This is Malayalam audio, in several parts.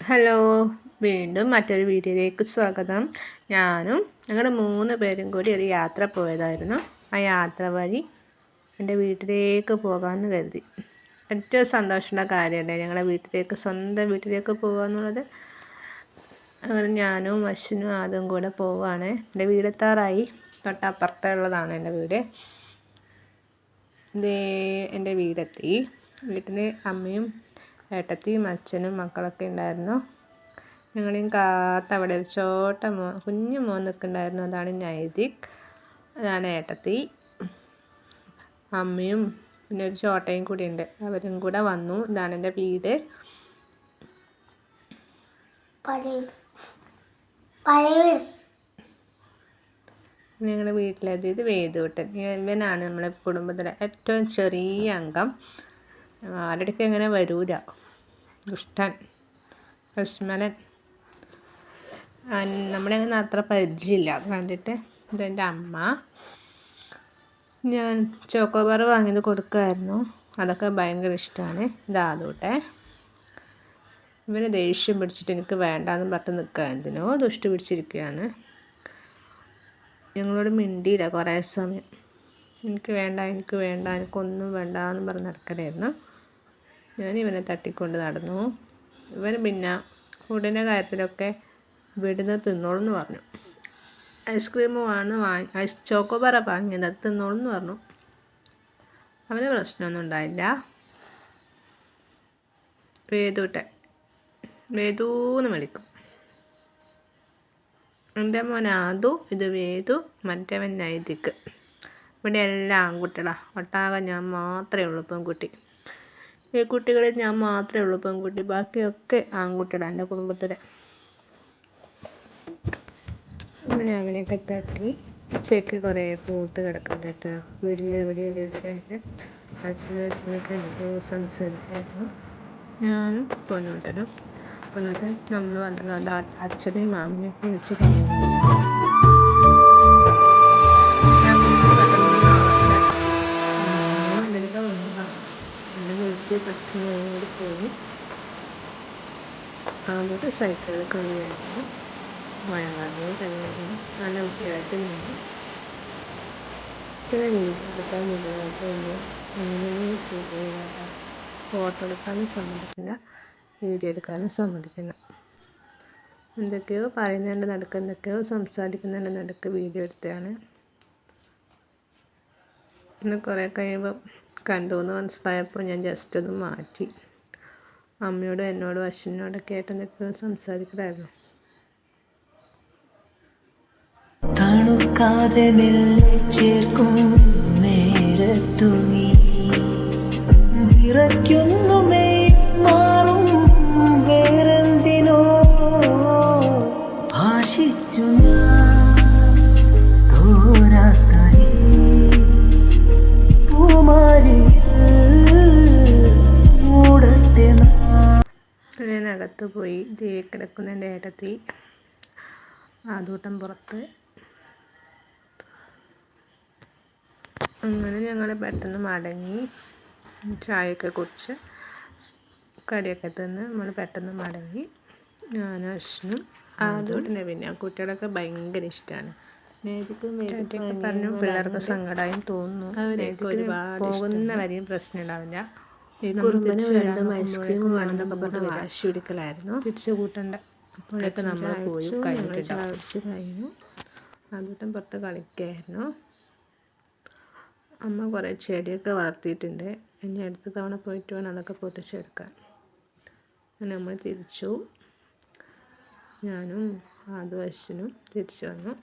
ഹലോ, വീണ്ടും മറ്റൊരു വീഡിയോയിലേക്ക് സ്വാഗതം. ഞാനും ഞങ്ങളുടെ 3 പേരും കൂടി ഒരു യാത്ര പോയതായിരുന്നു. ആ യാത്ര വഴി എൻ്റെ വീട്ടിലേക്ക് പോകാമെന്ന് കരുതി. ഏറ്റവും സന്തോഷമുള്ള കാര്യമല്ലേ ഞങ്ങളുടെ വീട്ടിലേക്ക്, സ്വന്തം വീട്ടിലേക്ക് പോകുക എന്നുള്ളത്. അങ്ങനെ ഞാനും അശ്വിനും അതും കൂടെ പോവുകയാണ്. എൻ്റെ വീടെത്താറായി. തൊട്ടപ്പുറത്തുള്ളതാണ് എൻ്റെ വീട്. ഇതേ എൻ്റെ വീടെത്തി. വീട്ടിൽ അമ്മയും ഏട്ടത്തിയും അച്ഛനും മക്കളൊക്കെ ഉണ്ടായിരുന്നു. ഞങ്ങളെയും കാത്ത് അവിടെ ഒരു കുഞ്ഞു മോൻ നിൽക്കുന്നുണ്ടായിരുന്നു. അതാണ് നൈതിക്, അതാണ് ഏട്ടത്തി. അമ്മയും പിന്നെ ഒരു ചോട്ടയും കൂടി ഉണ്ട്, അവരും കൂടെ വന്നു. ഇതാണ് എൻ്റെ വീട്. ഞങ്ങളുടെ വീട്ടിലെത്തിയത് വേദൂട്ടൻ. ഇവനാണ് നമ്മളെ കുടുംബത്തിലെ ഏറ്റവും ചെറിയ അംഗം. ആരുടെയൊക്കെ എങ്ങനെ വരൂല, ദുഷ്ടൻ, കശ്മലൻ. നമ്മുടെ അങ്ങനെ അത്ര പരിചയമില്ല കണ്ടിട്ട്. ഇതെൻ്റെ അമ്മ. ഞാൻ ചോക്കോബാർ വാങ്ങിയത് കൊടുക്കുമായിരുന്നു, അതൊക്കെ ഭയങ്കര ഇഷ്ടമാണ്. ഇതാതൂട്ടെ. ഇവന് ദേഷ്യം പിടിച്ചിട്ട് എനിക്ക് വേണ്ടാന്ന് പറഞ്ഞ് നിൽക്കുക, എന്തിനോ ദുഷ്ട പിടിച്ചിരിക്കുകയാണ്. ഞങ്ങളോട് മിണ്ടിയില്ല കുറേ സമയം. എനിക്ക് വേണ്ട എനിക്കൊന്നും വേണ്ട എന്ന് പറഞ്ഞ് നടക്കലായിരുന്നു. ഞാൻ ഇവനെ തട്ടിക്കൊണ്ട് നടന്നു. ഇവന് പിന്നെ ഫുഡിൻ്റെ കാര്യത്തിലൊക്കെ ഇവിടുന്ന് തിന്നോളെന്ന് പറഞ്ഞു. ഐസ്ക്രീമാണ് ചോക്കോബാറ വാങ്ങിയത്, അത് തിന്നോളെന്ന് പറഞ്ഞു. അവന് പ്രശ്നമൊന്നും ഉണ്ടായില്ല. വേദൂന്ന് വിളിക്കും. എൻ്റെ മോൻ ആദു, ഇത് വേദു, മറ്റവൻ നൈതിക്. ഇവിടെ എല്ലാം ആൺകുട്ടികളാണ്. ഒട്ടാകെ ഞാൻ മാത്രമേ ഉള്ളൂ പെൺകുട്ടി. ഈ കുട്ടികളിൽ ഞാൻ മാത്രമേ ഉള്ളൂ പെൺകുട്ടി, ബാക്കിയൊക്കെ ആൺകുട്ടികളാണ് എൻ്റെ കുടുംബത്തിൽ. അങ്ങനെ അവനെയൊക്കെ തട്ടി ചെക്ക് കുറേ പൂത്ത് കിടക്കുന്നുണ്ട്. വലിയ അച്ഛനൊക്കെ സംസാരിക്കായിരുന്നു. ഞാനും പൊന്നൂട്ടനും നമ്മൾ വന്നത് അച്ഛനെയും മാമിനെയൊക്കെ വിളിച്ച് പറഞ്ഞു. പെട്ടെന്ന് പോയി. അവിടെ സൈക്കിളിൽ കളിയായിരുന്നു. വയനാടിനും കളിയായിരുന്നു. നല്ല കുട്ടിയായിട്ട് നിന്ന് ചില വീട്ടിലെടുക്കാൻ മുതലായിട്ടൊന്നും ഒന്നിനും ശരിയായില്ല. ഫോട്ടോ എടുക്കാനും സമ്മതിക്കില്ല, വീഡിയോ എടുക്കാനും സമ്മതിക്കില്ല. എന്തൊക്കെയോ പറയുന്നതിൻ്റെ നടുക്ക്, എന്തൊക്കെയോ സംസാരിക്കുന്നതിൻ്റെ നടുക്ക് വീഡിയോ എടുത്തതാണ്. ഇന്ന് കുറേ കഴിയുമ്പോൾ കണ്ടു എന്ന് മനസ്സിലായപ്പോൾ ഞാൻ ജസ്റ്റ് ഒന്ന് മാറ്റി. അമ്മയോടും എന്നോടും അശ്വിനോടൊക്കെ ആയിട്ട് എന്തൊക്കെയോ സംസാരിക്കലായിരുന്നു. തണുക്കാതെ ചേർക്കും നേരത്തു നീ വിറയ്ക്കുന്നുമേ മാറും വേറെന്തിനോ ആശിച്ചു ഞാനകത്ത് പോയി. തീ കിടക്കുന്ന എൻ്റെ ഏട്ടത്തി, ആദൂട്ടം പുറത്ത്. അങ്ങനെ ഞങ്ങൾ പെട്ടെന്ന് മടങ്ങി. ചായയൊക്കെ കുടിച്ച് കടിയൊക്കെ തിന്ന് നമ്മൾ പെട്ടെന്ന് മടങ്ങി. ഞാനും അശ്വിനും ആദൂട്ടിനെ. പിന്നെ കുട്ടികളൊക്കെ ഭയങ്കര ഇഷ്ടമാണ്. നേതിക്കും പറഞ്ഞു പിള്ളേർക്ക് സങ്കടമായും തോന്നുന്നു. അവരൊക്കെ ഒരുപാട് പോകുന്ന വരെയും പ്രശ്നം ഉണ്ടാവില്ല. ഐസ്ക്രീം വേണമെന്നൊക്കെ പറഞ്ഞ് വാശി പിടിക്കലായിരുന്നു. തിരിച്ചു കൂട്ടണ്ട. അപ്പോഴൊക്കെ നമ്മൾ പോയി കഴിഞ്ഞു. ആദൂട്ടൻ പുറത്ത് കളിക്കായിരുന്നു. അമ്മ കുറേ ചെടിയൊക്കെ വളർത്തിയിട്ടുണ്ട്. ഇനി അടുത്ത തവണ പോയിട്ട് വേണം അതൊക്കെ പൊട്ടിച്ചെടുക്കാൻ. അങ്ങനെ നമ്മൾ തിരിച്ചു. ഞാനും ആദു അശ്വിനും തിരിച്ചു വന്നു.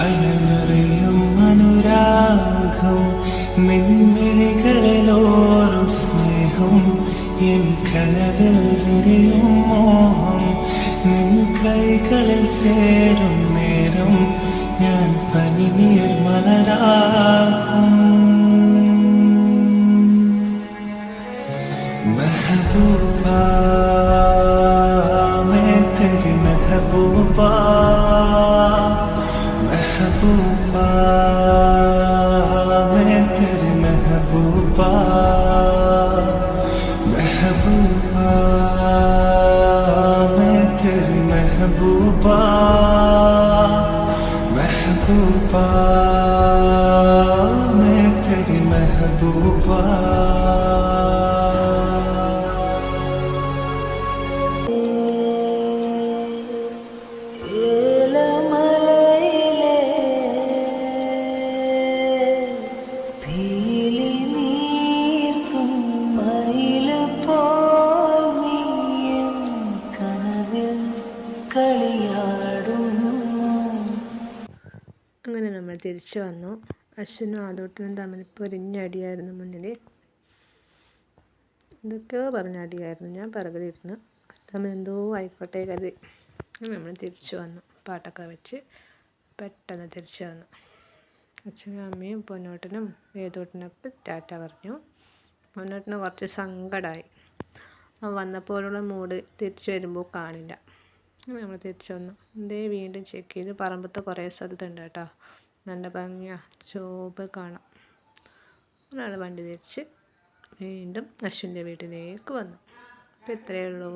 അലനറിയും അനുരാഗം നിൻമിഴികളിലോരും സ്നേഹം എൻ കനവിൽ വിരിയും മോഹം നിൻ കൈകളിൽ ചേരും നേരം ഞാൻ പനിനീർ മലരാകും മെഹബൂബാ मैं तेरी महबूबा महबूबा महबूबा मैं तेरी महबूबा അങ്ങനെ നമ്മൾ തിരിച്ചു വന്നു. അശ്വിനും ആദൂട്ടനും തമ്മിൽ പൊരിഞ്ഞടിയായിരുന്നു മുന്നിൽ. എന്തൊക്കെയോ പറഞ്ഞടിയായിരുന്നു. ഞാൻ പിറകിലിരുന്ന് തമ്മിൽ എന്തോ ആയിക്കോട്ടെ കരുതി. നമ്മൾ തിരിച്ചു വന്നു. പാട്ടൊക്കെ വെച്ച് പെട്ടെന്ന് തിരിച്ചു വന്നു. അച്ഛനും അമ്മയും പൊന്നോട്ടനും വേദോട്ടനൊക്കെ ടാറ്റ പറഞ്ഞു. പൊന്നോട്ടന് കുറച്ച് സങ്കടമായി. വന്നപ്പോഴുള്ള മൂഡ് തിരിച്ചു വരുമ്പോൾ കാണില്ല. നമ്മൾ തിരിച്ചു വന്നു. വീണ്ടും ചെക്ക് ചെയ്ത് പറമ്പത്ത് കുറേ സ്ഥലത്തുണ്ട് കേട്ടോ. നല്ല ഭംഗിയാണ്, ചുവപ്പ് കാണാം. ഒരാൾ വണ്ടി തിരിച്ച് വീണ്ടും അശ്വിൻ്റെ വീട്ടിലേക്ക് വന്നു. അപ്പോൾ ഇത്രയേ ഉള്ളൂ.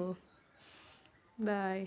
ബായ്.